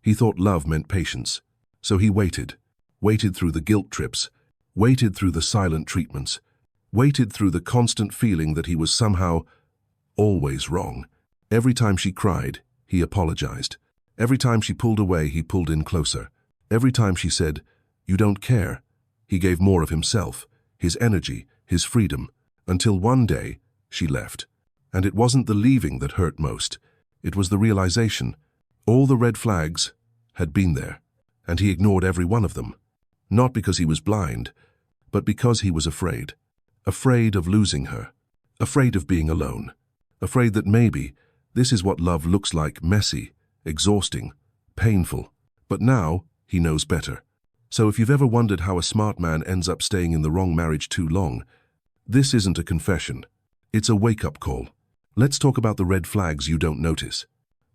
He thought love meant patience. So he waited. Waited through the guilt trips. Waited through the silent treatments. Waited through the constant feeling that he was somehow always wrong. Every time she cried, he apologized. Every time she pulled away, he pulled in closer. Every time she said, "You don't care," he gave more of himself, his energy, his freedom, until one day she left. And it wasn't the leaving that hurt most. It was the realization. All the red flags had been there, and he ignored every one of them. Not because he was blind, but because he was afraid. Afraid of losing her. Afraid of being alone. Afraid that maybe this is what love looks like: messy, exhausting, painful. But now he knows better. So if you've ever wondered how a smart man ends up staying in the wrong marriage too long, this isn't a confession. It's a wake-up call. Let's talk about the red flags you don't notice,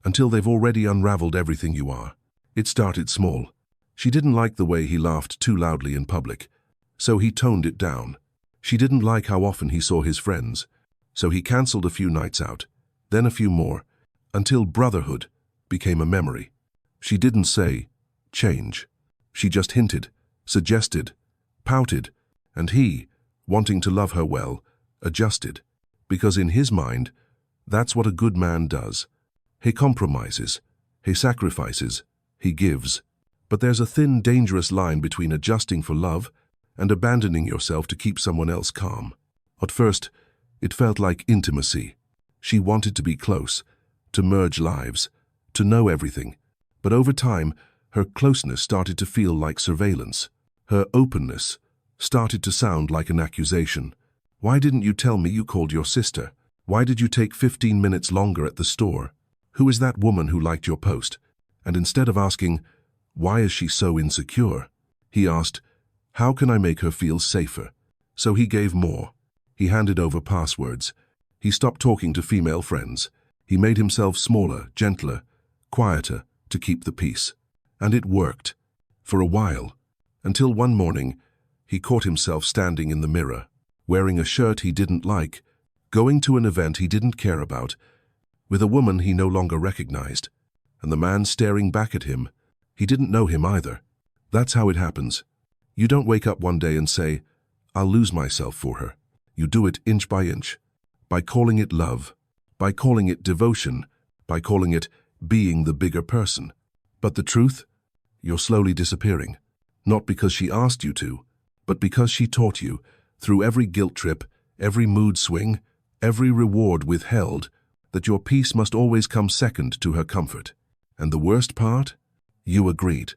until they've already unraveled everything you are. It started small. She didn't like the way he laughed too loudly in public, so he toned it down. She didn't like how often he saw his friends, so he cancelled a few nights out, then a few more, until brotherhood became a memory. She didn't say, change. She just hinted, suggested, pouted, and he, wanting to love her well, adjusted, because in his mind, that's what a good man does. He compromises, he sacrifices, he gives. But there's a thin, dangerous line between adjusting for love and abandoning yourself to keep someone else calm. At first, it felt like intimacy. She wanted to be close, to merge lives, to know everything. But over time, her closeness started to feel like surveillance. Her openness started to sound like an accusation. "Why didn't you tell me you called your sister? Why did you take 15 minutes longer at the store? Who is that woman who liked your post?" And instead of asking, "Why is she so insecure?" he asked, "How can I make her feel safer?" So he gave more. He handed over passwords. He stopped talking to female friends. He made himself smaller, gentler, quieter to keep the peace. And it worked. For a while. Until one morning, he caught himself standing in the mirror, wearing a shirt he didn't like, going to an event he didn't care about, with a woman he no longer recognized, and the man staring back at him. He didn't know him either. That's how it happens. You don't wake up one day and say, "I'll lose myself for her." You do it inch by inch, by calling it love, by calling it devotion, by calling it being the bigger person. But the truth? You're slowly disappearing. Not because she asked you to, but because she taught you, through every guilt trip, every mood swing, every reward withheld, that your peace must always come second to her comfort. And the worst part? You agreed.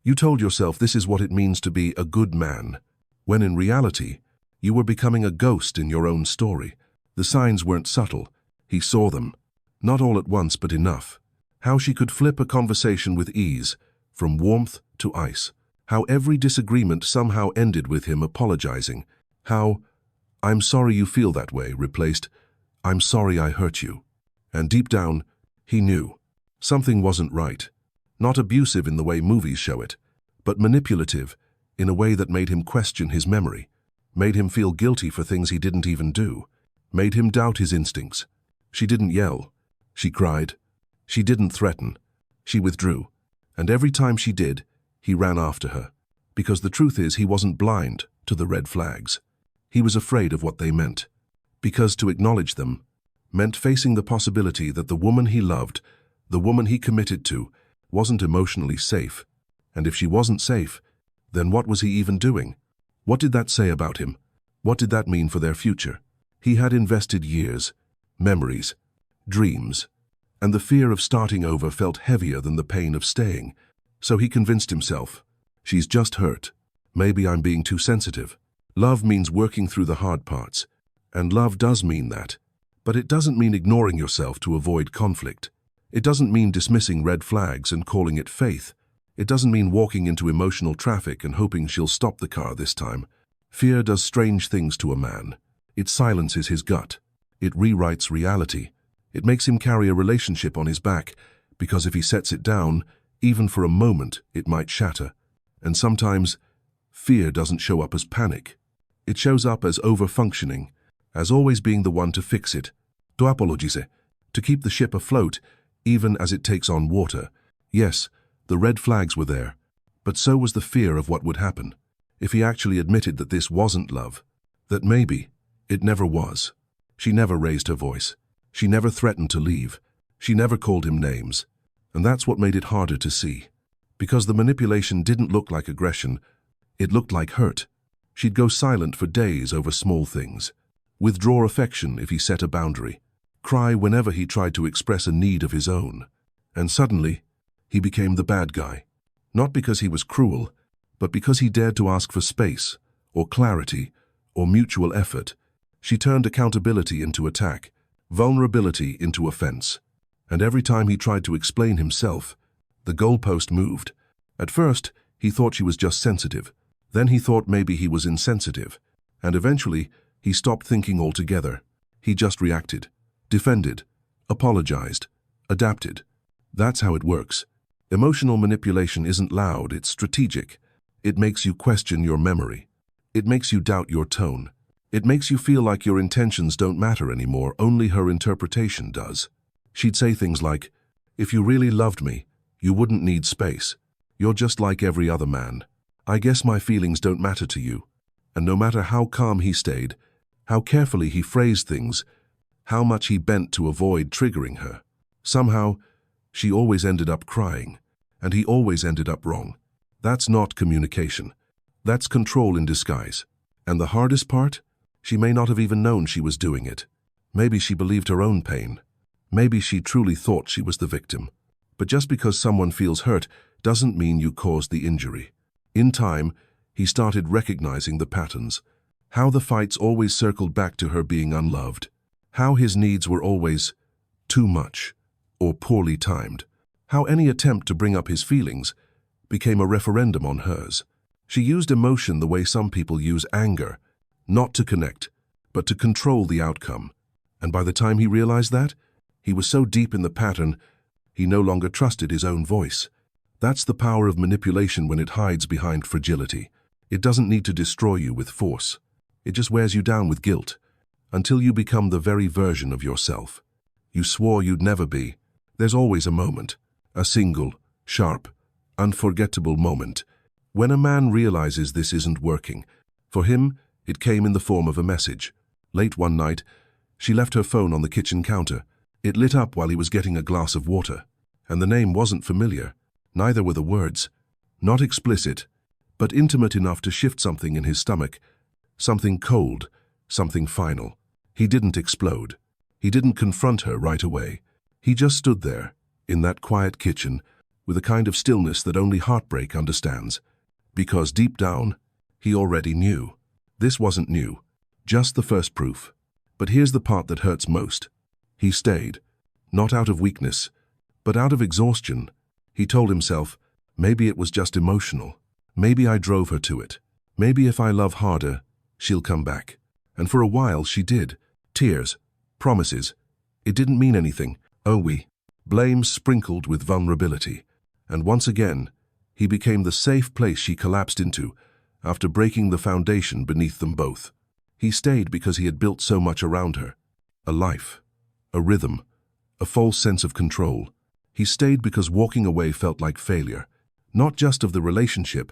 You told yourself this is what it means to be a good man, when in reality, you were becoming a ghost in your own story. The signs weren't subtle. He saw them. Not all at once, but enough. How she could flip a conversation with ease, from warmth to ice. How every disagreement somehow ended with him apologizing. How, "I'm sorry you feel that way," replaced, "I'm sorry I hurt you." And deep down, he knew. Something wasn't right. Not abusive in the way movies show it, but manipulative in a way that made him question his memory, made him feel guilty for things he didn't even do, made him doubt his instincts. She didn't yell. She cried. She didn't threaten. She withdrew. And every time she did, he ran after her. Because the truth is, he wasn't blind to the red flags. He was afraid of what they meant. Because to acknowledge them meant facing the possibility that the woman he loved, the woman he committed to, wasn't emotionally safe. And if she wasn't safe, then what was he even doing? What did that say about him? What did that mean for their future? He had invested years, memories, dreams, and the fear of starting over felt heavier than the pain of staying. So he convinced himself, she's just hurt. Maybe I'm being too sensitive. Love means working through the hard parts, and love does mean that. But it doesn't mean ignoring yourself to avoid conflict. It doesn't mean dismissing red flags and calling it faith. It doesn't mean walking into emotional traffic and hoping she'll stop the car this time. Fear does strange things to a man. It silences his gut. It rewrites reality. It makes him carry a relationship on his back, because if he sets it down, even for a moment, it might shatter. And sometimes, fear doesn't show up as panic. It shows up as over-functioning, as always being the one to fix it, to apologize, to keep the ship afloat, even as it takes on water. Yes, The red flags were there, but so was the fear of what would happen if he actually admitted that this wasn't love, that maybe it never was. She never raised her voice. She never threatened to leave. She never called him names. And that's what made it harder to see. Because the manipulation didn't look like aggression, it looked like hurt. She'd go silent for days over small things, withdraw affection if he set a boundary, cry whenever he tried to express a need of his own. And suddenly, he became the bad guy. Not because he was cruel, but because he dared to ask for space, or clarity, or mutual effort. She turned accountability into attack, vulnerability into offense. And every time he tried to explain himself, the goalpost moved. At first, he thought she was just sensitive. Then he thought maybe he was insensitive. And eventually, he stopped thinking altogether. He just reacted, defended, apologized, adapted. That's how it works. Emotional manipulation isn't loud, it's strategic. It makes you question your memory. It makes you doubt your tone. It makes you feel like your intentions don't matter anymore, only her interpretation does. She'd say things like, "If you really loved me, you wouldn't need space. You're just like every other man. I guess my feelings don't matter to you." And no matter how calm he stayed, how carefully he phrased things, how much he bent to avoid triggering her, somehow, she always ended up crying, and he always ended up wrong. That's not communication. That's control in disguise. And the hardest part? She may not have even known she was doing it. Maybe she believed her own pain. Maybe she truly thought she was the victim. But just because someone feels hurt doesn't mean you caused the injury. In time, he started recognizing the patterns. How the fights always circled back to her being unloved. How his needs were always too much or poorly timed. How any attempt to bring up his feelings became a referendum on hers. She used emotion the way some people use anger, not to connect, but to control the outcome. And by the time he realized that, he was so deep in the pattern, he no longer trusted his own voice. That's the power of manipulation when it hides behind fragility. It doesn't need to destroy you with force. It just wears you down with guilt, until you become the very version of yourself you swore you'd never be. There's always a moment, a single, sharp, unforgettable moment, when a man realizes this isn't working. For him, it came in the form of a message. Late one night, she left her phone on the kitchen counter. It lit up while he was getting a glass of water. And the name wasn't familiar. Neither were the words. Not explicit, but intimate enough to shift something in his stomach. Something cold, something final. He didn't explode. He didn't confront her right away. He just stood there, in that quiet kitchen, with a kind of stillness that only heartbreak understands. Because deep down, he already knew. This wasn't new, just the first proof. But here's the part that hurts most. He stayed, not out of weakness, but out of exhaustion. He told himself, maybe it was just emotional. Maybe I drove her to it. Maybe if I love harder, she'll come back. And for a while she did. Tears, promises. It didn't mean anything. Blame sprinkled with vulnerability. And once again, he became the safe place she collapsed into after breaking the foundation beneath them both. He stayed because he had built so much around her. A life, a rhythm, a false sense of control. He stayed because walking away felt like failure, not just of the relationship,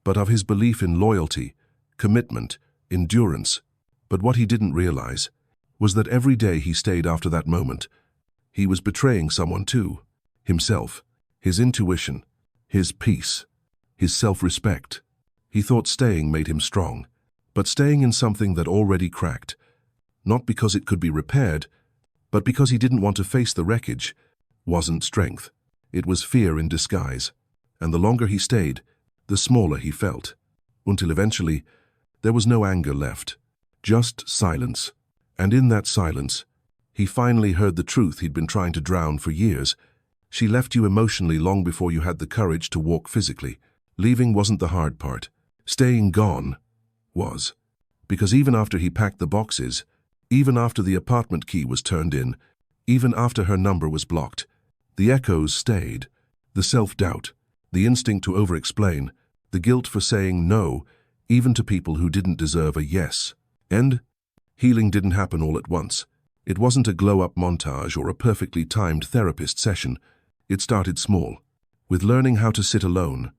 but of his belief in loyalty, commitment, endurance. But what he didn't realize was that every day he stayed after that moment, he was betraying someone too. Himself, his intuition, his peace, his self-respect. He thought staying made him strong, but staying in something that already cracked, not because it could be repaired, but because he didn't want to face the wreckage, wasn't strength. It was fear in disguise. And the longer he stayed, the smaller he felt. Until eventually, there was no anger left, just silence. And in that silence, he finally heard the truth he'd been trying to drown for years. She left you emotionally long before you had the courage to walk physically. Leaving wasn't the hard part. Staying gone was. Because even after he packed the boxes, even after the apartment key was turned in, even after her number was blocked, the echoes stayed. The self-doubt, the instinct to over-explain, the guilt for saying no, even to people who didn't deserve a yes. And healing didn't happen all at once. It wasn't a glow-up montage or a perfectly timed therapist session. It started small. with learning how to sit alone,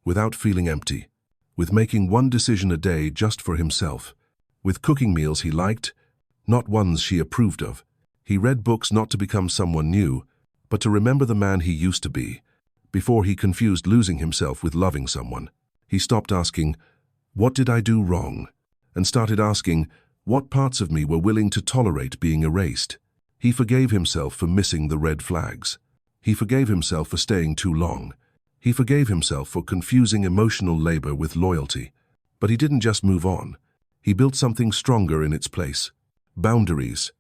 without feeling empty, with making one decision a day just for himself, with cooking meals he liked, not ones she approved of. He read books not to become someone new, but to remember the man he used to be. Before he confused losing himself with loving someone, he stopped asking, "What did I do wrong?" and started asking, what parts of me were willing to tolerate being erased. He forgave himself for missing the red flags. He forgave himself for staying too long. He forgave himself for confusing emotional labor with loyalty. But he didn't just move on. He built something stronger in its place. Boundaries.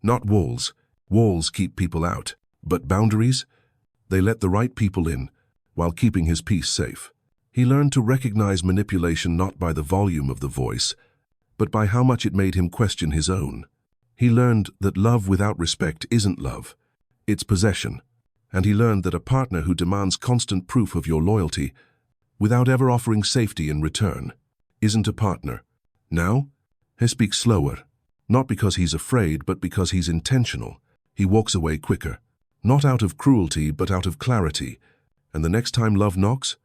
Not walls. Walls keep people out. But boundaries? They let the right people in, while keeping his peace safe. He learned to recognize manipulation not by the volume of the voice, but by how much it made him question his own. He learned that love without respect isn't love. It's possession. And he learned that a partner who demands constant proof of your loyalty, without ever offering safety in return, isn't a partner. Now, he speaks slower, not because he's afraid, but because he's intentional. He walks away quicker, not out of cruelty, but out of clarity. And the next time love knocks,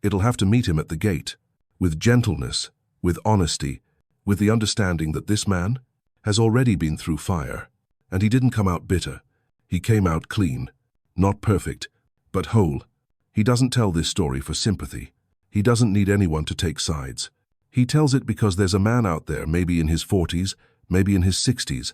it'll have to meet him at the gate, with gentleness, with honesty, with the understanding that this man has already been through fire, and he didn't come out bitter. He came out clean. Not perfect, but whole. He doesn't tell this story for sympathy. He doesn't need anyone to take sides. He tells it because there's a man out there, maybe in his 40s, maybe in his 60s,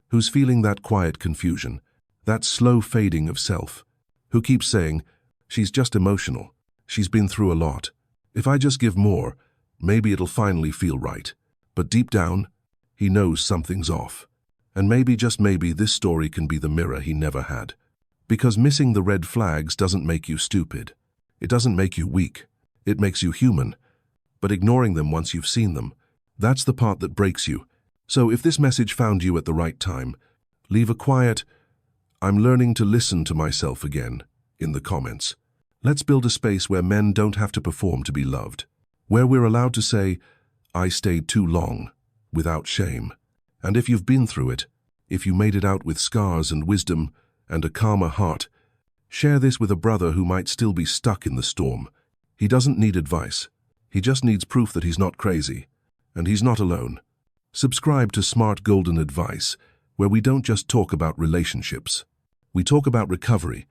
who's feeling that quiet confusion, that slow fading of self, who keeps saying, "She's just emotional. She's been through a lot. If I just give more, maybe it'll finally feel right." But deep down, he knows something's off. And maybe, just maybe, this story can be the mirror he never had. Because missing the red flags doesn't make you stupid. It doesn't make you weak. It makes you human. But ignoring them once you've seen them, that's the part that breaks you. So if this message found you at the right time, leave a quiet, "I'm learning to listen to myself again," in the comments. Let's build a space where men don't have to perform to be loved. Where we're allowed to say, "I stayed too long," without shame. And if you've been through it, if you made it out with scars and wisdom, and a calmer heart, share this with a brother who might still be stuck in the storm. He doesn't need advice. He just needs proof that he's not crazy, and he's not alone. Subscribe to Smart Golden Advice, where we don't just talk about relationships. We talk about recovery,